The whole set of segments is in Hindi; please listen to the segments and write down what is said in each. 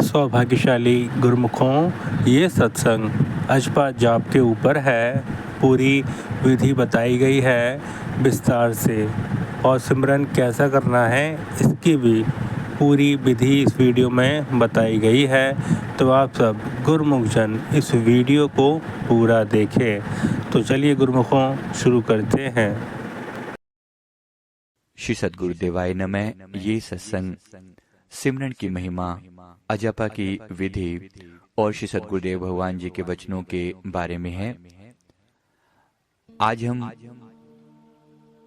सौभाग्यशाली गुरुमुखों, ये सत्संग अजपा जाप के ऊपर है। पूरी विधि बताई गई है विस्तार से, और सिमरन कैसा करना है इसकी भी पूरी विधि इस वीडियो में बताई गई है। तो आप सब गुरुमुख जन इस वीडियो को पूरा देखें। तो चलिए गुरुमुखों, शुरू करते हैं। श्री सद्गुरुदेवाय नमः। ये सत्संग सिमरन की महिमा, अजपा की विधि और श्री सद्गुरुदेव भगवान जी के वचनों के बारे में है। आज हम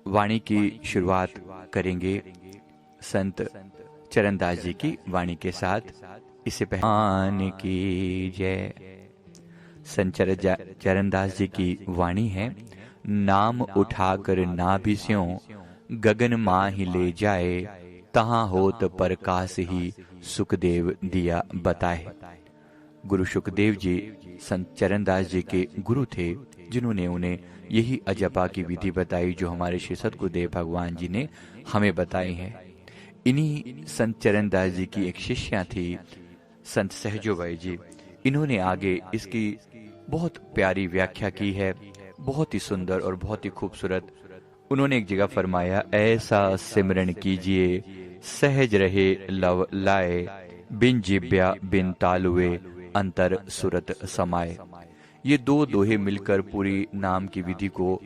वाणी की शुरुआत करेंगे संत चरणदास जी की वाणी के साथ। इससे पहले की जय। संत चरणदास जी की वाणी है। नाम उठाकर नाभिस्यों गगन माहि ले जाए, तहाँ होत प्रकाश ही सुखदेव दिया बताए। गुरु सुखदेव जी संत चरणदास जी के गुरु थे, जिन्होंने उन्हें यही अजपा की विधि बताई जो हमारे श्री सद्गुरुदेव भगवान जी ने हमें बताई है। इन्हीं संत चरणदास जी की एक शिष्या थी संत सहजोबाई जी। इन्होंने आगे इसकी बहुत प्यारी व्याख्या की है, बहुत ही सुंदर और बहुत ही खूबसूरत। उन्होंने एक जगह फरमाया, ऐसा सिमरन कीजिए सहज रहे लव लाए, बिन जिब्या बिन तालुए अंतर सुरत समाए। ये दो दोहे मिलकर पूरी नाम की विधि को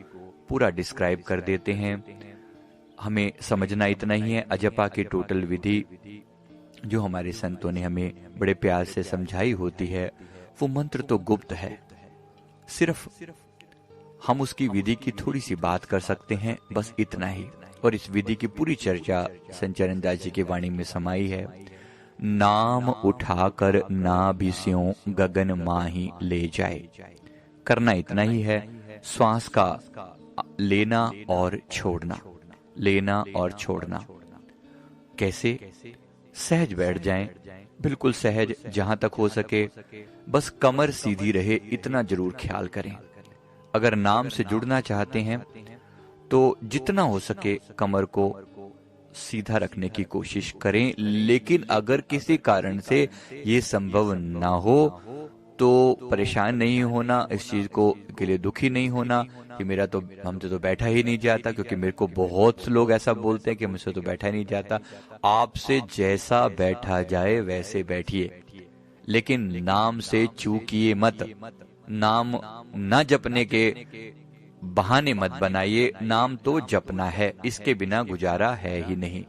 पूरा डिस्क्राइब कर देते हैं। हमें समझना इतना ही है, अजपा की टोटल विधि जो हमारे संतों ने हमें बड़े प्यार से समझाई होती है, वो मंत्र तो गुप्त है। सिर्फ हम उसकी विधि की थोड़ी सी बात कर सकते हैं, बस इतना ही। और इस विधि की पूरी चर्चा संत चरणदास जी की वाणी में समाई है। नाम उठाकर नाभिस्यों गगन माहि ले जाए। करना इतना ही है, श्वास का लेना और छोड़ना, लेना और छोड़ना। कैसे? सहज बैठ जाएं, बिल्कुल सहज, जहां तक हो सके बस कमर सीधी रहे, इतना जरूर ख्याल करें। अगर नाम से जुड़ना चाहते हैं तो जितना हो सके कमर को सीधा रखने की कोशिश करें। लेकिन अगर किसी कारण से ये संभव ना हो तो परेशान नहीं होना, इस चीज को के लिए दुखी नहीं होना कि मेरा तो हमसे तो बैठा ही नहीं जाता, क्योंकि मेरे को बहुत लोग ऐसा बोलते हैं कि मुझसे तो बैठा ही नहीं जाता। आपसे जैसा बैठा जाए वैसे बैठिए, लेकिन नाम से चूकिए मत। नाम न जपने के बहाने मत बनाइए। नाम तो जपना है, इसके बिना गुजारा है ही नहीं।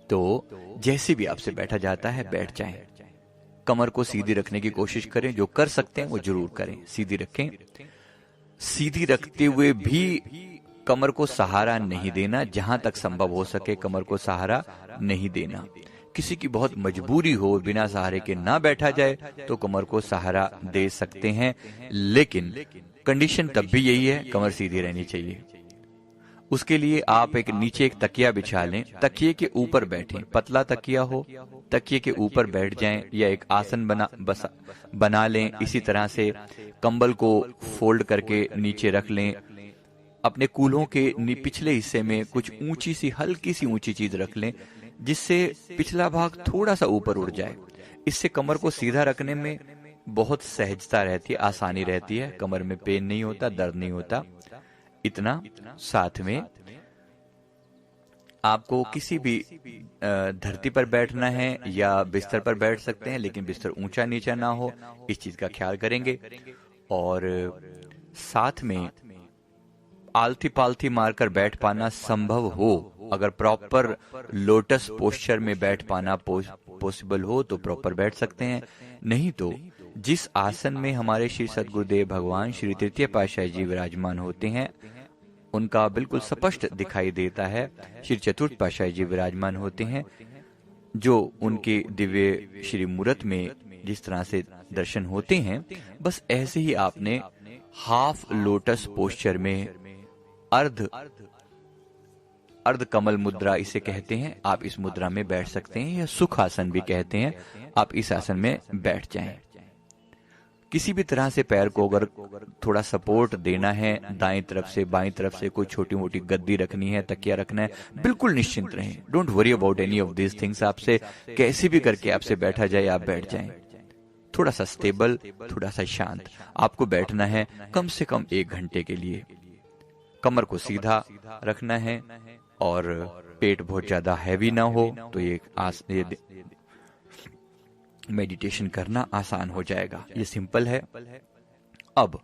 तो जैसे भी आपसे बैठा जाता है बैठ जाएं। कमर को सीधी रखने की कोशिश करें, जो कर सकते हैं वो जरूर करें। सीधी रखें। सीधी रखते हुए भी कमर को सहारा नहीं देना, जहां तक संभव हो सके कमर को सहारा नहीं देना। किसी की बहुत मजबूरी हो, बिना सहारे के ना बैठा जाए तो कमर को सहारा दे सकते हैं, लेकिन कंडीशन तब भी यही है, कमर सीधी रहनी चाहिए। उसके लिए आप नीचे एक तकिया बिछा लें, तकिए के ऊपर बैठें। पतला तकिया हो, तकिए के ऊपर बैठ जाएं, या एक आसन बना लें। इसी तरह से कंबल को फोल्ड करके नीचे रख लें। अपने कूल्हों के पिछले हिस्से में कुछ ऊंची सी, हल्की सी ऊंची चीज रख लें, जिससे पिछला भाग थोड़ा सा ऊपर उड़ जाए। इससे कमर को सीधा रखने में बहुत सहजता रहती है, आसानी रहती है। कमर में पेन नहीं होता, दर्द नहीं होता। इतना। साथ में आपको किसी भी धरती पर बैठना है या बिस्तर पर बैठ सकते हैं, लेकिन बिस्तर ऊंचा नीचा ना हो, इस चीज का ख्याल करेंगे। और साथ में आलथी पालथी मारकर बैठ पाना संभव हो, अगर प्रॉपर लोटस पोस्चर में बैठ पाना पॉसिबल हो तो प्रॉपर बैठ सकते हैं। नहीं तो जिस आसन में हमारे श्री सद्गुरुदेव भगवान श्री तृतीय पातशाही जी विराजमान होते हैं, उनका बिल्कुल स्पष्ट दिखाई देता है। श्री चतुर्थ पातशाही जी विराजमान होते हैं, जो उनके दिव्य श्री मूरत में जिस तरह से दर्शन होते हैं, बस ऐसे ही आपने हाफ लोटस पोस्चर में अर्ध कमल मुद्रा इसे कहते हैं, आप इस मुद्रा में बैठ सकते हैं, या सुख आसन भी कहते हैं। आप इस आसन में बैठ जाएं। किसी भी तरह से पैर को अगर थोड़ा सपोर्ट देना है, दाएं तरफ से बाएं तरफ से कोई छोटी मोटी गद्दी रखनी है, तकिया रखना है, बिल्कुल निश्चिंत रहें। Don't worry about any of these things. आपसे कैसे भी करके आपसे बैठा जाए, आप बैठ जाएं। थोड़ा सा स्टेबल, थोड़ा सा शांत आपको बैठना है, कम से कम 1 घंटे के लिए। कमर को सीधा रखना है और पेट बहुत ज्यादा हैवी ना हो, तो ये मेडिटेशन करना आसान हो जाएगा। ये सिंपल है। अब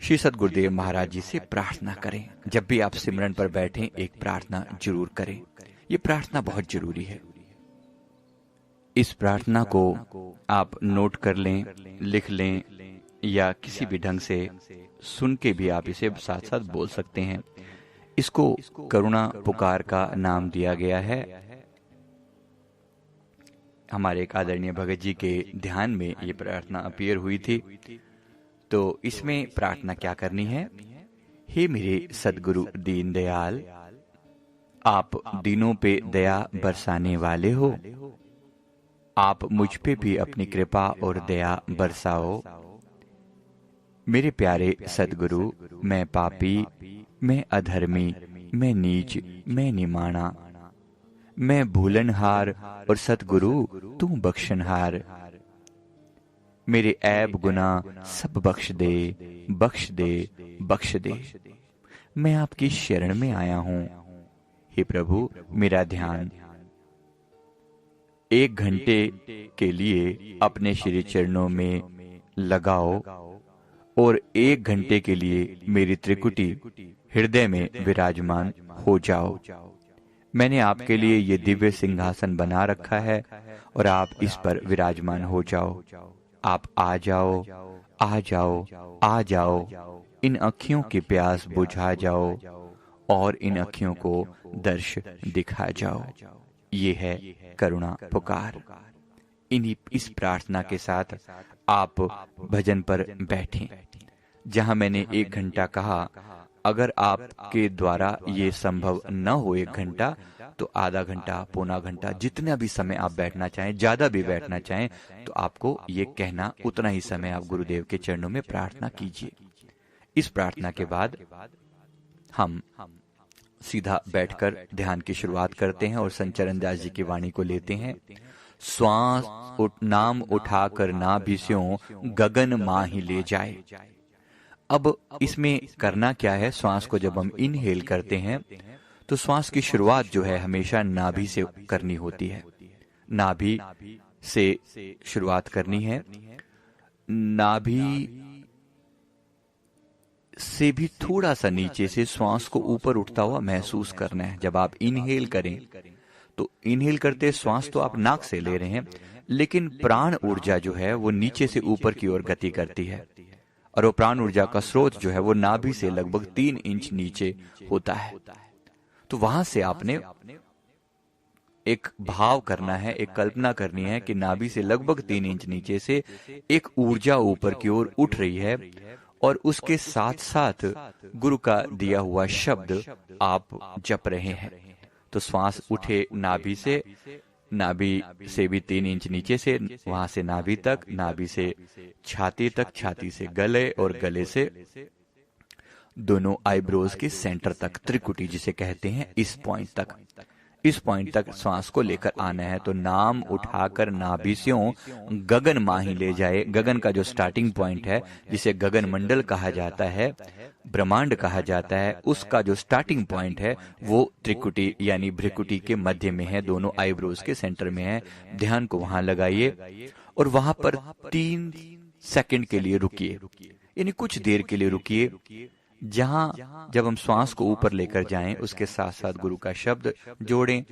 श्री सद्गुरुदेव महाराज जी से प्रार्थना करें। जब भी आप सिमरन पर बैठें, एक प्रार्थना जरूर करें। ये प्रार्थना बहुत जरूरी है। इस प्रार्थना को आप नोट कर लें, लिख लें, या किसी भी ढंग से सुन के भी आप इसे साथ साथ बोल सकते हैं। इसको करुणा पुकार का नाम दिया गया है। हमारे एक आदरणीय भगत जी के ध्यान में ये प्रार्थना अपीयर हुई थी। तो इसमें प्रार्थना क्या करनी है? हे मेरे सद्गुरु दीन दयाल, आप दीनों पे दया बरसाने वाले हो। आप मुझ पे भी अपनी कृपा और दया बरसाओ। मेरे प्यारे सद्गुरु, मैं पापी, मैं अधर्मी, मैं नीच, मैं निमाणा, मैं भूलनहार और सतगुरु तू बख्शनहार। मेरे ऐब गुना सब बख्श दे, बख्श दे, बख्श दे। मैं आपकी शरण में आया हूं। हे प्रभु, मेरा ध्यान 1 घंटे के लिए अपने श्री चरणों में लगाओ और 1 घंटे के लिए मेरी त्रिकुटी हृदय में विराजमान हो जाओ। मैंने आपके लिए ये दिव्य सिंहासन बना रखा है और आप इस पर विराजमान हो जाओ। आप आ जाओ, आ जाओ, आ जाओ। इन अखियों की प्यास बुझा जाओ और इन अखियों को दर्श दिखा जाओ। ये है करुणा पुकार। इस प्रार्थना के साथ आप भजन पर बैठें। जहां मैंने 1 घंटा कहा, अगर आपके द्वारा ये संभव न हो 1 घंटा, तो आधा घंटा, पौना घंटा, जितना भी समय आप बैठना चाहें, ज्यादा भी बैठना चाहें, तो आपको ये कहना, उतना ही समय आप गुरुदेव के चरणों में प्रार्थना कीजिए। इस प्रार्थना के बाद हम सीधा बैठकर ध्यान की शुरुआत करते हैं और संत चरण दास जी की वाणी को लेते हैं। श्वास नाम उठाकर नाभि स्यों गगन माही ले जाए। अब इसमें करना क्या है? श्वास को जब हम इनहेल करते हैं तो श्वास की शुरुआत जो है हमेशा नाभि से करनी होती है। नाभि से शुरुआत करनी है। नाभि से भी थोड़ा सा नीचे से श्वास को ऊपर उठता हुआ महसूस करना है। जब आप इनहेल करें तो इनहेल करते श्वास तो आप नाक से ले रहे हैं, लेकिन प्राण ऊर्जा जो है वो नीचे से ऊपर की ओर गति करती है और वो प्राण ऊर्जा का स्रोत जो है वो नाभि से लगभग 3 इंच नीचे होता है। तो वहां से आपने एक भाव करना है, एक कल्पना करनी है कि नाभि से लगभग 3 इंच नीचे से एक ऊर्जा ऊपर की ओर उठ रही है और उसके साथ साथ गुरु का दिया हुआ शब्द आप जप रहे हैं। तो श्वास उठे नाभि से भी 3 इंच नीचे से, वहां से नाभि तक, नाभि से छाती तक, छाती से गले और गले से दोनों आईब्रोज के सेंटर तक, त्रिकुटी जिसे कहते हैं, इस पॉइंट तक श्वास को लेकर आना है। तो नाम उठाकर नाभि स्यों गगन माही ले जाए। गगन का जो स्टार्टिंग पॉइंट है, जिसे गगन मंडल कहा जाता है, ब्रह्मांड कहा जाता है, उसका जो स्टार्टिंग पॉइंट है वो त्रिकुटी यानी भ्रिकुटी के मध्य में है, दोनों आईब्रोज के सेंटर में है। ध्यान को वहां लगाइए और वहां पर 3 सेकंड के लिए रुकिए, यानी कुछ देर के लिए रुकिए। जहां जब हम श्वास को ऊपर लेकर जाएं, उसके साथ साथ गुरु का शब्द जोड़ें।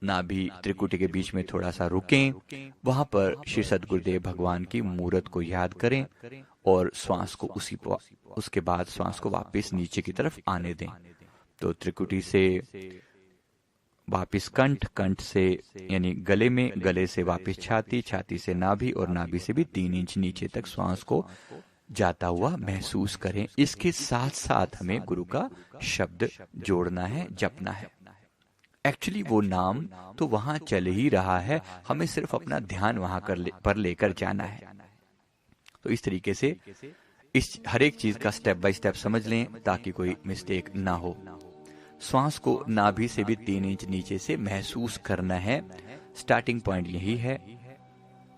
नाभि त्रिकुटी के बीच में थोड़ा सा रुकें, वहां पर श्री सद्गुरुदेव भगवान की मूर्त को याद करें और श्वास को उसके बाद श्वास को वापस नीचे की तरफ आने दें। तो त्रिकुटी से वापस कंठ, कंठ से यानी गले में, गले से वापस छाती, छाती से नाभि और नाभि से भी 3 इंच नीचे तक श्वास को जाता हुआ महसूस करें। इसके साथ साथ हमें गुरु का शब्द जोड़ना है, जपना है। एक्चुअली वो नाम तो वहां चल ही रहा है, हमें सिर्फ अपना ध्यान वहां पर लेकर जाना है। तो इस तरीके से इस हर एक चीज का स्टेप बाय स्टेप समझ लें ताकि कोई मिस्टेक ना हो। श्वास को नाभि से भी 3 इंच नीचे से महसूस करना है। स्टार्टिंग पॉइंट यही है।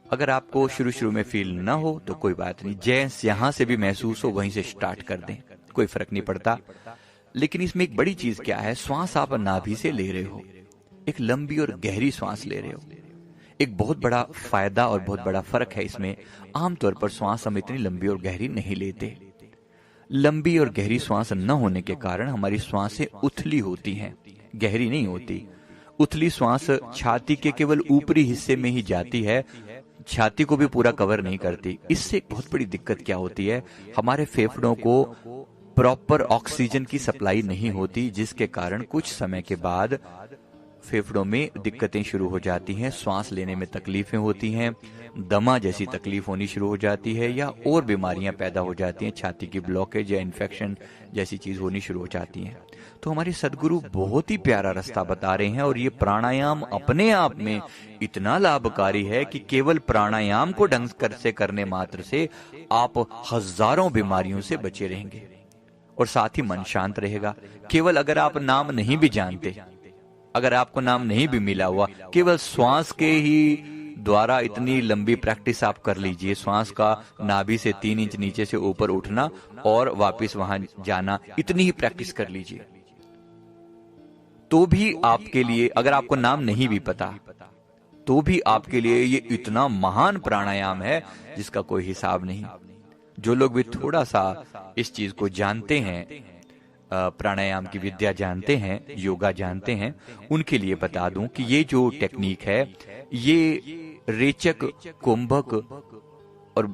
अगर आपको शुरू में फील ना हो तो कोई बात नहीं, जैसे यहां से भी महसूस हो वहीं से स्टार्ट कर दें, कोई फर्क नहीं पड़ता। लेकिन इसमें एक बड़ी चीज क्या है, श्वास आप नाभि से ले रहे हो, एक लंबी और गहरी श्वास ले रहे हो। एक बहुत बड़ा फायदा और बहुत बड़ा फर्क है इसमें। आमतौर पर श्वास हम इतनी लंबी और गहरी नहीं लेते। लंबी और गहरी श्वास न होने के कारण हमारी श्वासें उथली होती हैं, गहरी नहीं होती। उथली श्वास छाती के केवल ऊपरी हिस्से में ही जाती है, छाती को भी पूरा कवर नहीं करती। इससे एक बहुत बड़ी दिक्कत क्या होती है, हमारे फेफड़ों को प्रॉपर ऑक्सीजन की सप्लाई नहीं होती, जिसके कारण कुछ समय के बाद फेफड़ों में दिक्कतें शुरू हो जाती हैं, श्वास लेने में तकलीफें होती हैं, दमा जैसी तकलीफ होनी शुरू हो जाती है, या और बीमारियां पैदा हो जाती हैं, छाती की ब्लॉकेज या इन्फेक्शन जैसी चीज होनी शुरू हो जाती हैं। तो हमारे सदगुरु बहुत ही प्यारा रास्ता बता रहे हैं, और ये प्राणायाम अपने आप में इतना लाभकारी है कि केवल प्राणायाम को ढंग से करने मात्र से आप हजारों बीमारियों से बचे रहेंगे और साथ ही मन शांत रहेगा। केवल अगर आप नाम नहीं भी जानते, अगर आपको नाम नहीं भी मिला हुआ, केवल श्वास के ही द्वारा इतनी लंबी प्रैक्टिस आप कर लीजिए, श्वास का नाभि से 3 इंच नीचे से ऊपर उठना और वापस वहां जाना, इतनी ही प्रैक्टिस कर लीजिए, तो भी आपके लिए, अगर आपको नाम नहीं भी पता तो भी आपके लिए ये इतना महान प्राणायाम है जिसका कोई हिसाब नहीं। जो लोग भी थोड़ा सा इस चीज को जानते हैं, प्राणायाम की विद्या जानते हैं, योगा जानते हैं, उनके लिए बता दूं कि ये जो टेक्निक है, ये रेचक, कुंभक और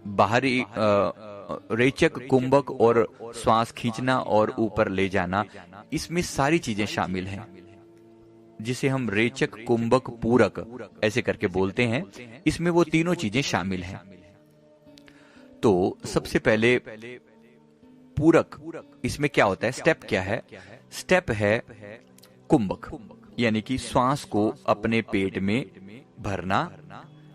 बाहरी रेचक, कुंभक और श्वास खींचना और ऊपर ले जाना, इसमें सारी चीजें शामिल हैं, जिसे हम रेचक, कुंभक, पूरक ऐसे करके बोलते हैं। इसमें वो तीनों चीजें शामिल हैं। तो सबसे पहले पूरक, इसमें क्या होता है, स्टेप क्या है, स्टेप है कुंभक, यानी कि श्वास को अपने पेट में भरना,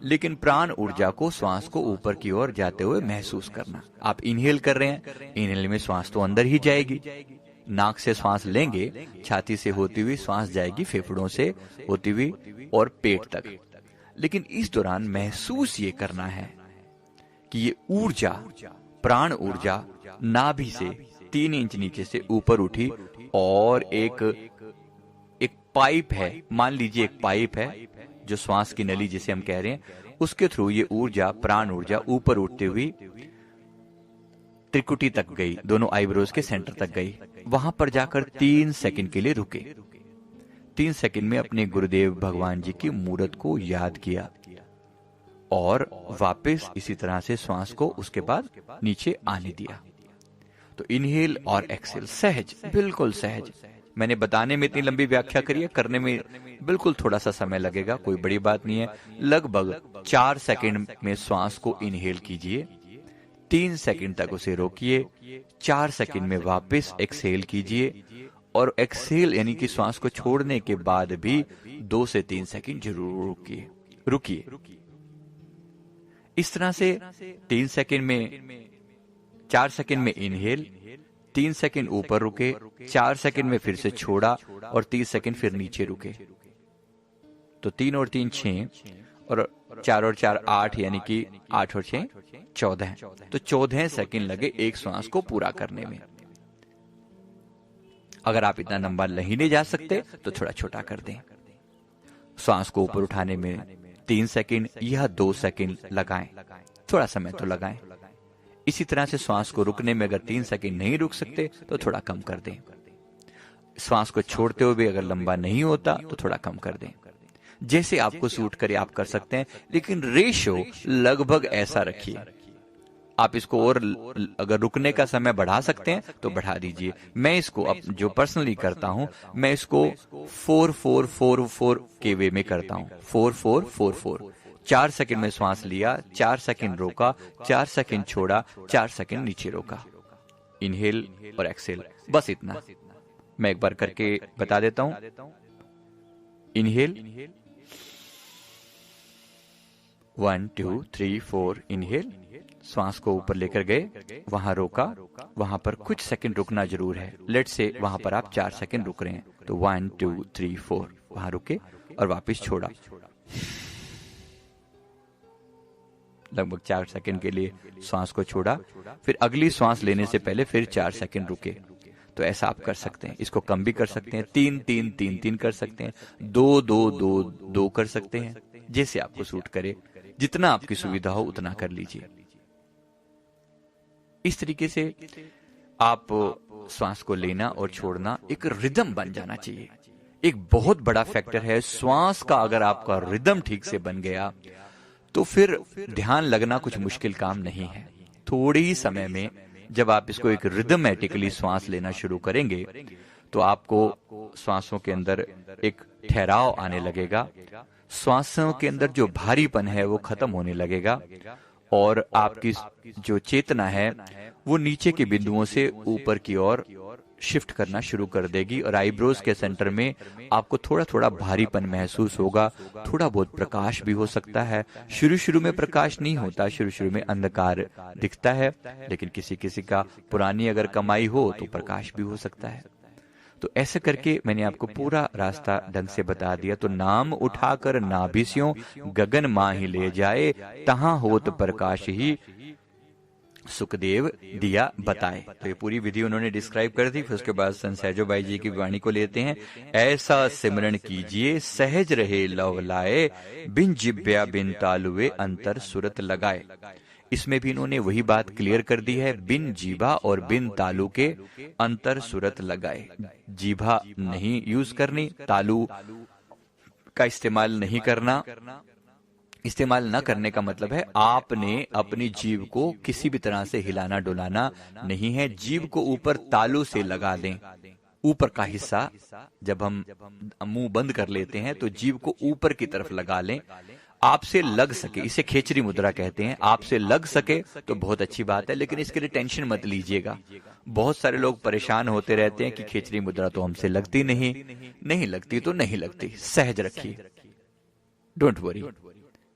लेकिन प्राण ऊर्जा को श्वास को ऊपर की ओर जाते हुए महसूस करना। आप इनहेल कर रहे हैं, इनहेल में श्वास तो अंदर ही जाएगी, नाक से श्वास लेंगे, छाती से होती हुई श्वास जाएगी फेफड़ों से होती हुई और पेट तक। लेकिन इस दौरान महसूस ये करना है कि ये ऊर्जा, प्राण ऊर्जा नाभि से 3 इंच नीचे से ऊपर उठी और एक पाइप है, मान लीजिए एक पाइप है जो श्वास की नली जिसे हम कह रहे हैं, उसके थ्रू ये ऊर्जा, प्राण ऊर्जा ऊपर उठते हुई त्रिकुटी तक गई, दोनों आईब्रोज के सेंटर तक गई। वहां पर जाकर 3 सेकंड के लिए रुके। 3 सेकंड में अपने गुरुदेव भगवान जी की मूर्त को याद किया और वापस इसी तरह से श्वास को उसके बाद नीचे आने दिया। तो इनहेल और एक्सेल सहज, बिल्कुल सहज। मैंने बताने में इतनी लंबी व्याख्या करी है, करने में बिल्कुल थोड़ा सा समय लगेगा, कोई बड़ी बात नहीं है। लगभग 4 सेकंड में श्वास को इनहेल कीजिए, 3 सेकंड तक उसे रोकिए, 4 सेकंड में वापस एक्सेल कीजिए, और एक्सेल यानी कि श्वास को छोड़ने के बाद भी 2 से 3 सेकंड जरूर रुकिए। इस तरह से 3 सेकंड में, 4 सेकंड में इनहेल, 3 सेकंड ऊपर रुके, 4 सेकंड में फिर से छोड़ा और 30 सेकंड फिर नीचे रुके। तो 3 और 3 6 और 4 और 4 8, यानी कि 8 और 6 14। तो 14 सेकंड लगे एक श्वास को पूरा करने में। अगर आप इतना लंबा नहीं ले जा सकते तो थोड़ा छोटा कर दें। श्वास को ऊपर उठाने में 3 सेकंड या 2 सेकंड लगाएं, थोड़ा समय तो लगाएं। इसी तरह से श्वास को रुकने में अगर 3 सेकंड नहीं रुक सकते तो थोड़ा कम कर दें। श्वास को छोड़ते हुए भी अगर लंबा नहीं होता तो थोड़ा कम कर दें। जैसे आपको सूट करे आप कर सकते हैं, लेकिन रेशो लगभग ऐसा रखिए। आप इसको और अगर रुकने का समय बढ़ा सकते हैं तो बढ़ा दीजिए। मैं इसको अब जो पर्सनली करता हूं, मैं इसको 4-4-4-4 के वे में करता हूं। 4-4-4-4, 4 सेकंड में श्वास लिया, 4 सेकंड रोका, 4 सेकंड छोड़ा, 4 सेकंड नीचे रोका। इनहेल और एक्सेल, बस इतना। मैं एक बार करके बता देता हूं। इनहेल 1 2 3 4 इनहेल, श्वास को ऊपर लेकर गए, वहां रोका, वहां पर कुछ सेकंड रुकना जरूर है। लेट्स से वहां पर आप 4 सेकंड रुक रहे हैं, तो 1 2 3 4 वहां रुके और वापस छोड़ा। लगभग 4 सेकंड के लिए श्वास को छोड़ा, फिर अगली श्वास लेने से पहले फिर 4 सेकंड रुके। तो ऐसा आप कर सकते हैं। इसको कम भी कर सकते हैं, 3 3 3 3 कर सकते हैं, 2 2 2 2 कर सकते हैं, जैसे आपको सूट करे, जितना आपकी सुविधा हो उतना कर लीजिए। इस तरीके से आप श्वास को लेना और छोड़ना एक रिदम बन जाना चाहिए। एक बहुत बड़ा फैक्टर है श्वास का। अगर आपका रिदम ठीक से बन गया तो फिर ध्यान लगना कुछ मुश्किल काम नहीं है। थोड़े ही समय में जब आप इसको एक रिदमेटिकली श्वास लेना शुरू करेंगे तो आपको श्वासों के अंदर एक ठहराव आने लगेगा, श्वासों के अंदर जो भारीपन है वो खत्म होने लगेगा और आपकी जो चेतना है वो नीचे के बिंदुओं से ऊपर की ओर शिफ्ट करना शुरू कर देगी और आईब्रोज के सेंटर में आपको थोड़ा थोड़ा भारीपन महसूस होगा। थोड़ा बहुत प्रकाश भी हो सकता है। शुरू में प्रकाश नहीं होता, शुरू में अंधकार दिखता है, लेकिन किसी किसी का पुरानी अगर कमाई हो तो प्रकाश भी हो सकता है। तो ऐसे करके मैंने आपको पूरा रास्ता ढंग से बता दिया। तो नाम उठाकर नाभिस्यों गगन मां ही ले जाए, तहां होत प्रकाश ही सुखदेव दिया बताए। तो ये पूरी विधि उन्होंने डिस्क्राइब कर दी। फिर उसके बाद संत सहजो भाई जी की वाणी को लेते हैं। ऐसा सिमरन कीजिए सहज रहे लव लाए, बिन जिब्या बिन तालुए अंतर सुरत लगाए। इसमें भी इन्होंने वही बात क्लियर कर दी है, बिन जीभा और बिन तालु के अंतर सुरत लगाए। जीभा नहीं यूज करनी, तालु का इस्तेमाल नहीं करना। इस्तेमाल न करने का मतलब है आपने अपनी जीभ को किसी भी तरह से हिलाना डुलाना नहीं है। जीभ को ऊपर तालु से लगा दें। ऊपर का हिस्सा जब हम मुंह बंद कर लेते हैं तो जीभ को ऊपर की तरफ लगा लें, आपसे लग सके। इसे खेचरी मुद्रा कहते हैं। आपसे लग सके तो बहुत अच्छी बात है, लेकिन इसके लिए टेंशन मत लीजिएगा। बहुत सारे लोग परेशान होते रहते हैं कि खेचरी मुद्रा तो हमसे लगती नहीं लगती तो नहीं लगती। सहज रखिए, don't worry,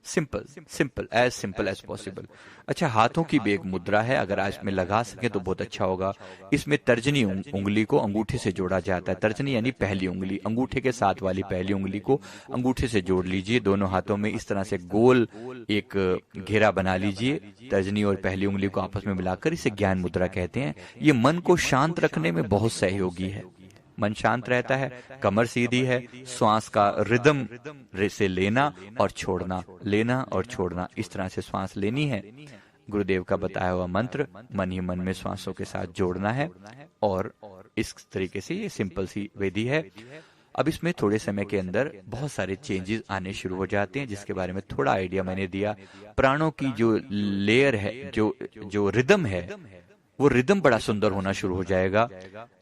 simple as possible. अच्छा, हाथों की भी एक मुद्रा है, अगर आज में लगा सके तो बहुत अच्छा होगा। इसमें तर्जनी उंगली को अंगूठे से जोड़ा जाता है। तर्जनी यानी पहली उंगली, अंगूठे के साथ वाली पहली उंगली को अंगूठे से जोड़ लीजिए। दोनों हाथों में इस तरह से गोल एक घेरा बना लीजिए। तर्जनी और पहली उंगली को आपस में मिलाकर इसे ज्ञान मुद्रा कहते हैं। ये मन को शांत रखने में बहुत सहयोगी है। मन शांत रहता है, कमर सीधी है, श्वास का रिदम से लेना और छोड़ना, लेना और छोड़ना, इस तरह से श्वास लेनी है। गुरुदेव का बताया हुआ मंत्र मन ही मन में श्वासों के साथ जोड़ना है और इस तरीके से ये सिंपल सी विधि है। अब इसमें थोड़े समय के अंदर बहुत सारे चेंजेस आने शुरू हो जाते हैं, जिसके बारे में थोड़ा आइडिया मैंने दिया। प्राणों की जो लेयर है, जो रिदम है, वो रिदम बड़ा सुंदर होना शुरू हो जाएगा।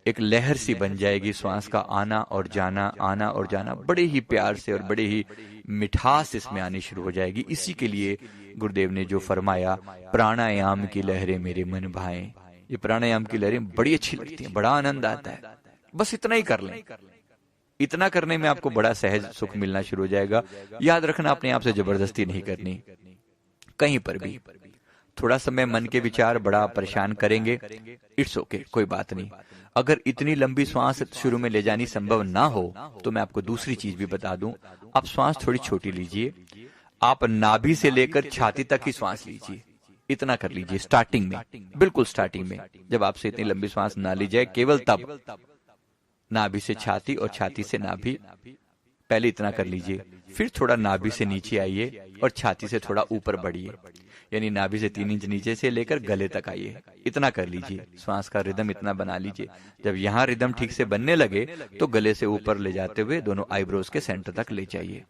एक लहर सी बन जाएगी। श्वास का आना और जाना बड़े ही प्यार से और बड़े ही मिठास इसमें आनी शुरू हो जाएगी। इसी के लिए गुरुदेव ने जो फरमाया, प्राणायाम की लहरें मेरे मन भाएं। ये प्राणायाम की लहरें बड़ी अच्छी लगती हैं, बड़ा आनंद आता है। बस इतना ही कर लें। इतना करने में आपको बड़ा सहज सुख मिलना शुरू हो जाएगा। याद रखना, अपने आप से जबरदस्ती नहीं करनी कहीं पर भी। थोड़ा समय मन के विचार बड़ा परेशान करेंगे, इट्स ओके, कोई बात नहीं। अगर इतनी लंबी श्वास शुरू में ले जानी संभव ना हो तो मैं आपको दूसरी चीज भी बता दूं। आप श्वास थोड़ी छोटी लीजिए। आप नाभि से लेकर छाती तक की श्वास लीजिए। इतना कर लीजिए स्टार्टिंग में, बिल्कुल स्टार्टिंग में, जब आपसे इतनी लंबी श्वास ना ली जाए, केवल तब नाभि से छाती और छाती से नाभि, पहले इतना कर लीजिए। फिर थोड़ा नाभि से नीचे आइए और छाती से थोड़ा ऊपर बढ़िए, यानी नाभि से 3 इंच नीचे से लेकर गले तक आइए। इतना कर लीजिए। श्वास का रिदम इतना बना लीजिए। जब यहाँ रिदम ठीक से बनने लगे तो गले से ऊपर ले जाते हुए दोनों आईब्रोज के सेंटर तक ले जाइए।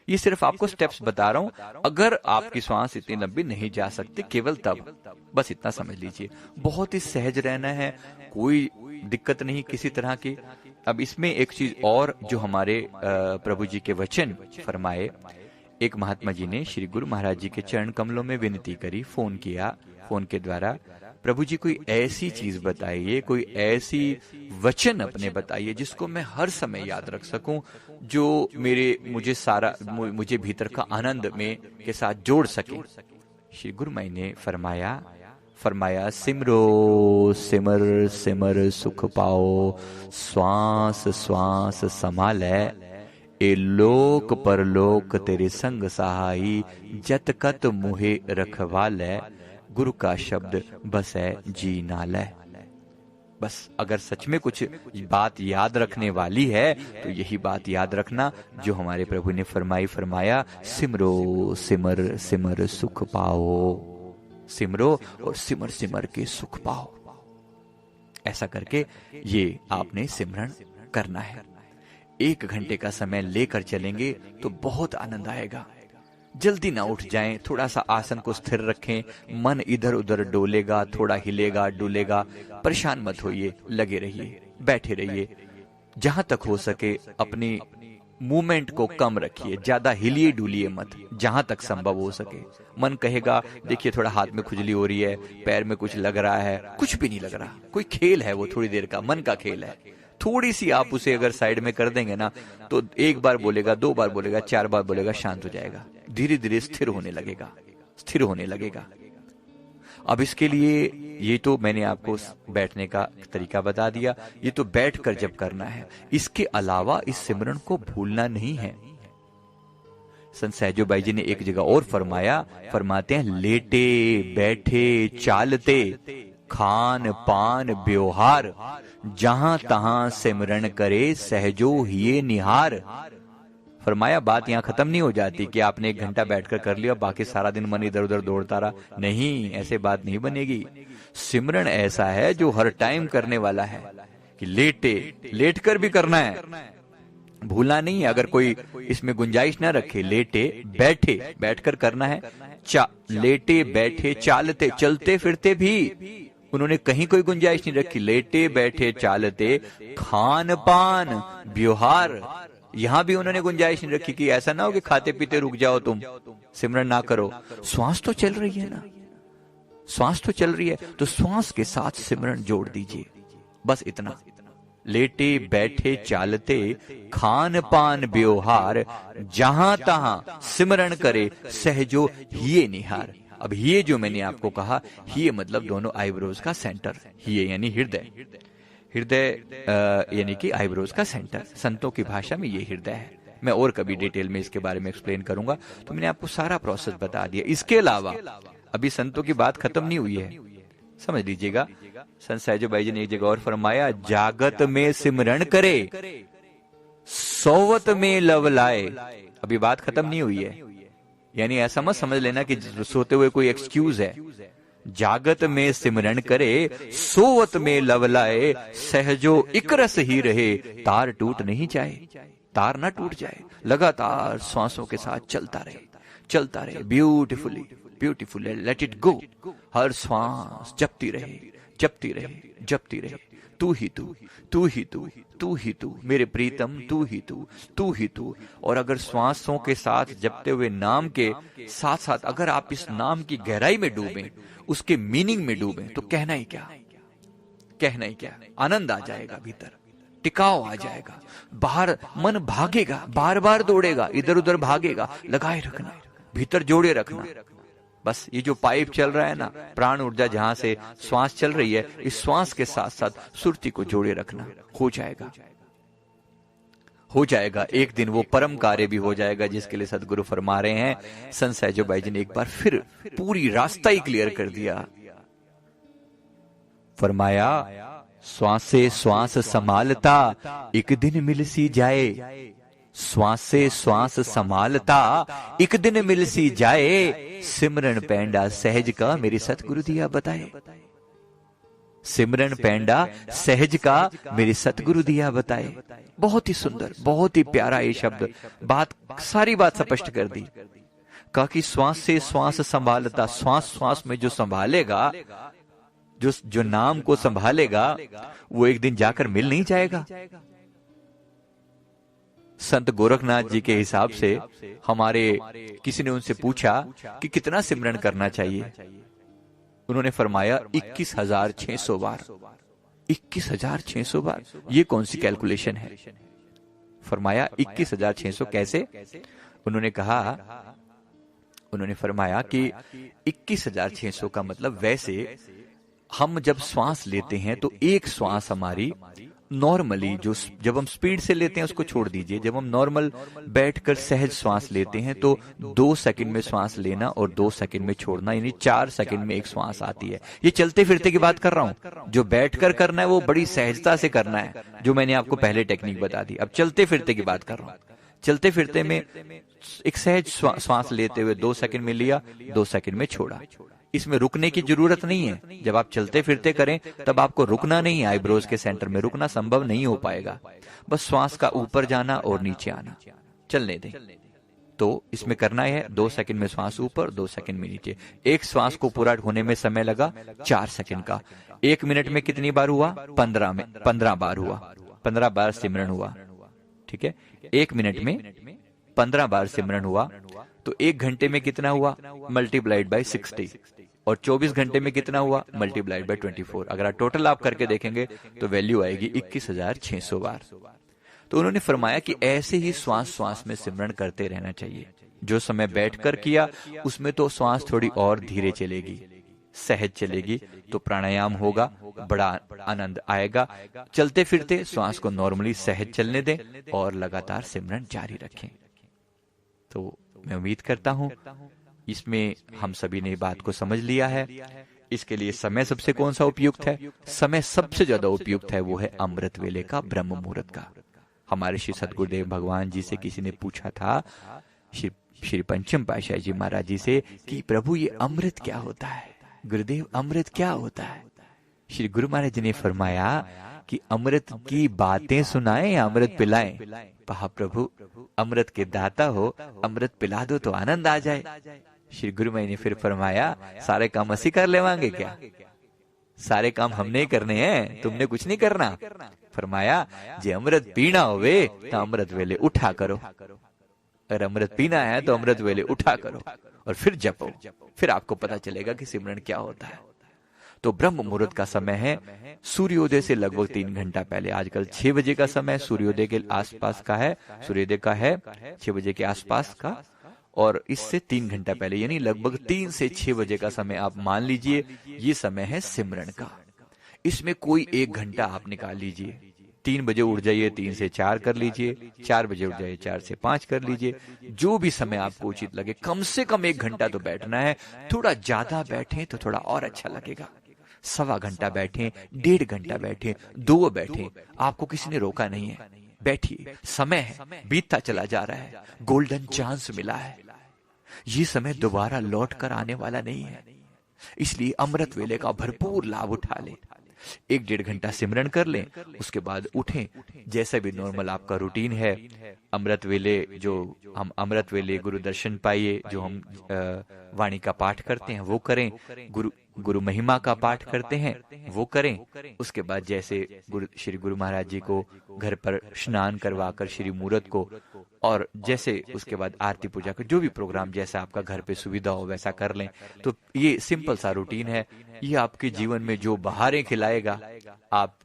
ये सिर्फ आपको स्टेप्स बता रहा हूं। अगर आपकी श्वास इतनी लंबी नहीं जा सकती, केवल तब बस इतना समझ लीजिए। बहुत ही सहज रहना है, कोई दिक्कत नहीं किसी तरह की। अब इसमें एक चीज और जो हमारे प्रभु जी के वचन फरमाए, एक महात्मा जी ने श्री गुरु महाराज जी के चरण कमलों में विनती करी, फोन किया, फोन के द्वारा प्रभु जी कोई ऐसी चीज बताइए, कोई ऐसी वचन अपने बताइए जिसको मैं हर समय याद रख सकूं, जो मुझे भीतर का आनंद में के साथ जोड़ सके। श्री गुरु माई ने फरमाया सिमरो सिमर सिमर सुख पाओ, श्वास श्वास संभाले, ए लोक परलोक तेरे संग सहाई, जत कत मुहे रखवाले, गुरु का शब्द बसै जी नालै। बस अगर सच में कुछ बात याद रखने वाली है तो यही बात याद रखना जो हमारे प्रभु ने फरमाया सिमरो सिमर सिमर सुख पाओ, सिमरो और सिमर सिमर के सुख पाओ। ऐसा करके ये आपने सिमरन करना है। 1 घंटे का समय लेकर चलेंगे तो बहुत आनंद आएगा। जल्दी ना उठ जाएं, थोड़ा सा आसन को स्थिर रखें, मन इधर उधर डोलेगा, थोड़ा हिलेगा डुलेगा, परेशान मत होइए, लगे रहिए, बैठे रहिए। जहां तक हो सके अपनी मूवमेंट को कम रखिए, ज्यादा हिलिए डुलिए मत, जहां तक संभव हो सके। मन कहेगा देखिए थोड़ा हाथ में खुजली हो रही है, पैर में कुछ लग रहा है, कुछ भी नहीं लग रहा, कोई खेल है वो, थोड़ी देर का मन का खेल है। थोड़ी सी आप उसे अगर साइड में कर देंगे ना तो 1 बार बोलेगा, 2 बार बोलेगा, 4 बार बोलेगा, शांत हो जाएगा, धीरे धीरे स्थिर होने लगेगा। अब इसके लिए ये तो मैंने आपको बैठने का तरीका बता दिया, ये तो बैठकर जब करना है। इसके अलावा इस सिमरन को भूलना नहीं है। संत सहजो बाई जी ने एक जगह और फरमाते हैं लेटे बैठे चालते, खान पान व्यवहार, जहां तहां सिमरन करे सहजो हिये निहार। फरमाया बात यहां खत्म नहीं हो जाती कि आपने 1 घंटा बैठकर कर लिया, बाकी सारा दिन मन इधर उधर दौड़ता रहा। नहीं, ऐसे बात नहीं बनेगी। सिमरन ऐसा है जो हर टाइम करने वाला है कि लेट कर भी करना है, भूलना नहीं है। अगर कोई इसमें गुंजाइश ना रखे, लेटे बैठे बैठकर करना है, लेटे बैठे चालते, चलते फिरते भी उन्होंने कहीं कोई गुंजाइश नहीं रखी। लेटे बैठे चालते, खान पान व्यवहार, यहां भी उन्होंने गुंजाइश नहीं रखी कि ऐसा ना हो कि खाते पीते रुक जाओ, तुम सिमरन ना करो। श्वास तो चल रही है ना, श्वास तो चल रही है, तो श्वास के साथ सिमरन जोड़ दीजिए, बस इतना। लेटे बैठे चालते, खान पान व्यवहार, जहां तहां सिमरन करे सहजो हिये निहार। अब ये जो मैंने आपको कहा, ये मतलब दोनों आईब्रोज का सेंटर, ये यानी हृदय यानी कि आईब्रोज का सेंटर, संतों की भाषा में ये हृदय है। मैं और कभी डिटेल में इसके बारे में एक्सप्लेन करूंगा, तो मैंने आपको सारा प्रोसेस बता दिया। इसके अलावा अभी संतों की बात खत्म नहीं हुई है, समझ लीजिएगा। संत सहजो बाई जी ने एक जगह और फरमाया जागत में सिमरन करे, सोवत में लव लाए। अभी बात खत्म नहीं हुई है, यानी ऐसा मत समझ लेना कि सोते हुए कोई एक्सक्यूज है। जागत में सिमरन करे, सोवत में लव लाए, सहजो इकरस ही रहे, तार टूट नहीं जाए, तार ना टूट जाए, लगातार श्वासों के साथ चलता रहे ब्यूटीफुली, लेट इट गो। हर श्वास जपती रहे, तू ही तू मेरे प्रीतम, तू ही तू। और अगर श्वासों के साथ जपते हुए नाम के साथ साथ अगर आप इस नाम की गहराई में डूबें, उसके मीनिंग में डूबें, तो कहना ही क्या, आनंद आ जाएगा, भीतर टिकाव आ जाएगा, बाहर मन भागेगा, बार बार दौड़ेगा, इधर उधर भागेगा, लगाए रखना, भीतर जोड़े रखना। बस ये जो पाइप चल रहा है ना, प्राण ऊर्जा जहां से श्वास चल रही है, इस श्वास के साथ साथ सुरती को जोड़े रखना, हो जाएगा। एक दिन वो परम कार्य भी हो जाएगा जिसके लिए सदगुरु फरमा रहे हैं। संत सहजो बाई जी ने एक बार फिर पूरी रास्ता ही क्लियर कर दिया। फरमाया श्वास से श्वास संभालता, एक दिन मिल सी जाए, श्वास से श्वास संभालता, एक दिन मिल सी जाए, सिमरन पैंडा सहज का मेरे सतगुरु दिया बताए। सिमरन पैंडा सहज का मेरे सतगुरु दिया बताए। बहुत ही सुंदर, बहुत ही प्यारा ये शब्द, सारी बात स्पष्ट कर दी। कहा कि श्वास से श्वास संभालता, श्वास में जो संभालेगा, जो नाम को संभालेगा, वो एक दिन जाकर मिल नहीं जाएगा। संत गोरखनाथ जी के हिसाब से हमारे किसी ने उनसे पूछा कि कितना सिमरन करना चाहिए, उन्होंने फरमाया 21,600 बार। 21,600 बार, ये कौन सी कैलकुलेशन है? फरमाया 21,600 कैसे? उन्होंने फरमाया कि 21,600 का मतलब, वैसे हम जब श्वास लेते हैं तो एक श्वास हमारी नॉर्मली, जो जब हम स्पीड से लेते हैं उसको छोड़ दीजिए, जब हम नॉर्मल बैठकर सहज श्वास लेते हैं तो 2 सेकंड में श्वास लेना और 2 सेकंड में छोड़ना, यानी 4 सेकंड में एक श्वास आती है। ये चलते फिरते की बात कर रहा हूं। जो बैठकर करना है वो बड़ी सहजता से करना है, जो मैंने आपको पहले टेक्निक बता दी। अब चलते फिरते की बात कर रहा हूं। चलते फिरते में एक सहज श्वास लेते हुए 2 सेकंड में लिया, 2 सेकंड में छोड़ा। इसमें रुकने की जरूरत नहीं है। जब आप चलते फिरते करें तब आपको रुकना नहीं है। आईब्रोज के सेंटर में रुकना संभव नहीं हो पाएगा। बस श्वास का ऊपर जाना और नीचे आना, चलने दें। तो इसमें करना है 2 सेकंड में श्वास ऊपर, 2 सेकंड में नीचे। एक श्वास को पूरा होने में समय लगा 4 सेकंड का। 1 मिनट में कितनी बार हुआ? 15 बार हुआ। 15 बार सिमरन हुआ। ठीक है, 1 मिनट में 15 बार सिमरन हुआ तो 1 घंटे में कितना हुआ? Multiplied by 60। और 24 घंटे में कितना हुआ? Multiplied by 24। अगर आप टोटल आप करके देखेंगे तो वैल्यू आएगी 21,600 बार। तो उन्होंने फरमाया कि ऐसे ही श्वास में सिमरन करते रहना चाहिए। जो समय बैठकर किया उसमें तो श्वास थोड़ी और धीरे चलेगी, सहज चलेगी, तो प्राणायाम होगा, बड़ा आनंद आएगा। चलते फिरते श्वास को नॉर्मली सहज चलने दें और लगातार सिमरन जारी रखें। तो मैं उम्मीद करता हूं इसमें हम सभी ने बात को समझ लिया है। इसके लिए समय सबसे कौन सा उपयुक्त है? समय सबसे ज्यादा उपयुक्त है वो है अमृत वेले का, ब्रह्म मुहूर्त का। हमारे श्री सदगुरुदेव भगवान जी से किसी ने पूछा था, श्री पंचम पातशाही जी महाराज जी से, कि प्रभु ये अमृत क्या होता है? गुरुदेव अमृत क्या होता है? श्री गुरु महाराज जी ने फरमाया कि अमृत की बातें सुनाएं या अमृत पिलाएं? कहा प्रभु अमृत के दाता हो, अमृत पिला दो तो आनंद आ जाए। श्री गुरु महाराज ने फिर फरमाया, सारे काम असी कर लेवांगे क्या? सारे काम हमने ही करने हैं, तुमने कुछ नहीं करना। फरमाया जे अमृत पीना होवे तो अमृत वेले उठा करो। अगर अमृत पीना है तो अमृत वेले उठा करो और फिर जपो, फिर आपको पता चलेगा कि सिमरन क्या होता है। तो ब्रह्म मुहूर्त का समय है सूर्योदय से लगभग 3 घंटा पहले। आजकल 6 बजे का समय सूर्योदय के आसपास का है, सूर्योदय का है 6 बजे के आसपास का, और इससे 3 घंटा पहले यानी लगभग 3 से 6 बजे का समय आप मान लीजिए, ये समय है सिमरन का। इसमें कोई 1 घंटा आप निकाल लीजिए। 3 बजे उठ जाइए, 3 से 4 कर लीजिए, 4 बजे उठ जाइए, 4 से 5 कर लीजिए। जो भी समय आपको उचित लगे, कम से कम 1 घंटा तो बैठना है। थोड़ा ज्यादा बैठे तो थोड़ा और अच्छा लगेगा। 1.25 घंटा बैठे, 1.5 घंटा बैठे, 2 बैठे, आपको किसी ने रोका नहीं है। बैठिए, समय है, बीतता चला जा रहा है, गोल्डन चांस मिला है। ये समय दोबारा लौट कर आने वाला नहीं है, इसलिए अमृत वेले का भरपूर लाभ उठा ले। 1-1.5 घंटा सिमरन कर लें, उसके बाद उठें। जैसा भी नॉर्मल आपका रूटीन है, अमृत वेले जो हम अमृत वेले गुरु दर्शन पाइए, जो हम वाणी का पाठ करते हैं वो करें, गुरु महिमा का पाठ करते हैं वो करें। उसके बाद जैसे श्री गुरु महाराज जी को घर पर स्नान करवाकर श्री मूर्त को, और जैसे उसके बाद आरती पूजा का जो भी प्रोग्राम जैसा आपका घर पे सुविधा हो वैसा कर लें। तो ये सिंपल सा रूटीन है। ये आपके जीवन में जो बहारें खिलाएगा, आप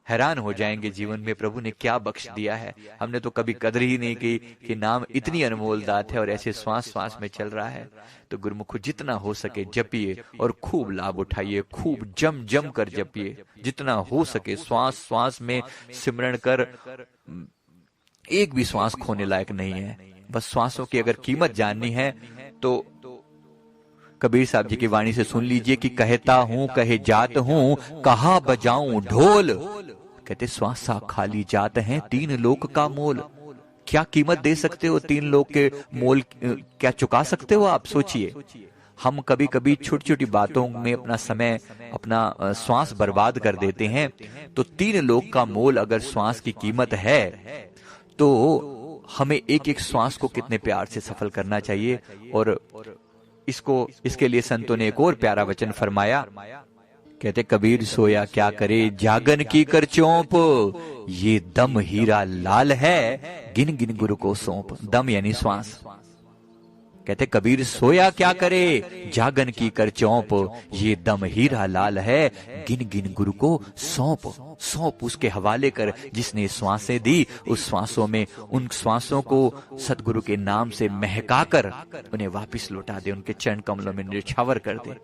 हैरान हो जाएंगे जीवन में प्रभु ने क्या बख्श दिया है। हमने तो कभी कदर ही नहीं की कि नाम इतनी अनमोल दात है और ऐसे श्वास में चल रहा है। तो गुरुमुख जितना हो सके जपिए और खूब लाभ उठाइए, खूब जम कर जपिए। जितना हो सके श्वास में सिमरन कर, एक भी श्वास खोने लायक नहीं है। बस श्वासों की अगर कीमत जाननी है तो कबीर साहब जी की वाणी से सुन लीजिए कि कहता हूं कहे जात हूं, कहा बजाऊं ढोल। कहते श्वासा खाली जात है, 3 लोक का मोल। क्या कीमत दे सकते हो 3 लोक के मोल? क्या चुका सकते हो आप? सोचिए। हम कभी कभी छोटी छोटी बातों में अपना समय, अपना श्वास बर्बाद कर देते हैं। तो 3 लोक का मोल अगर श्वास की कीमत है तो हमें एक श्वास को कितने प्यार से सफल करना चाहिए। और इसके लिए संतों ने एक और प्यारा वचन फरमाया। कहते कबीर सोया क्या करे जागन की कर चौंप, ये दम हीरा लाल है गिन गिन गुरु को सौंप। दम यानी श्वास। कहते कबीर सोया क्या करे, जागन की कर चौंप, ये दम हीरा लाल है, गिन गिन गुरु को सौंप। सौंप उसके हवाले कर, जिसने श्वासें दी उस श्वासों में, उन श्वासों को सतगुरु के नाम से महका कर उन्हें वापिस लौटा दे, उनके चरण कमलों में निछावर कर दे।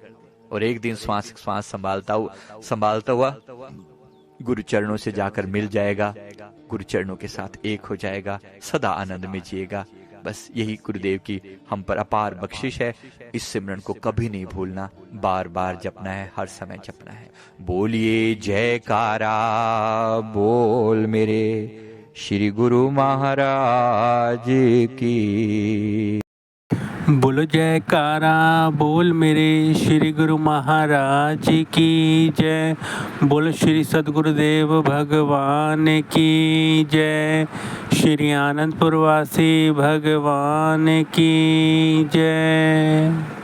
और एक दिन श्वास श्वास संभालता हुआ गुरु चरणों से जाकर मिल जाएगा, गुरु चरणों के साथ एक हो जाएगा, सदा आनंद में जिएगा। बस यही गुरुदेव की हम पर अपार बख्शिश है। इस सिमरन को कभी नहीं भूलना, बार बार जपना है, हर समय जपना है। बोलिए जयकारा बोल मेरे श्री गुरु महाराज की। बोलो जयकारा बोल मेरे श्री गुरु महाराज की जय। बोलो श्री सद्गुरुदेव भगवान की जय। श्री आनंदपुर वासी भगवान की जय।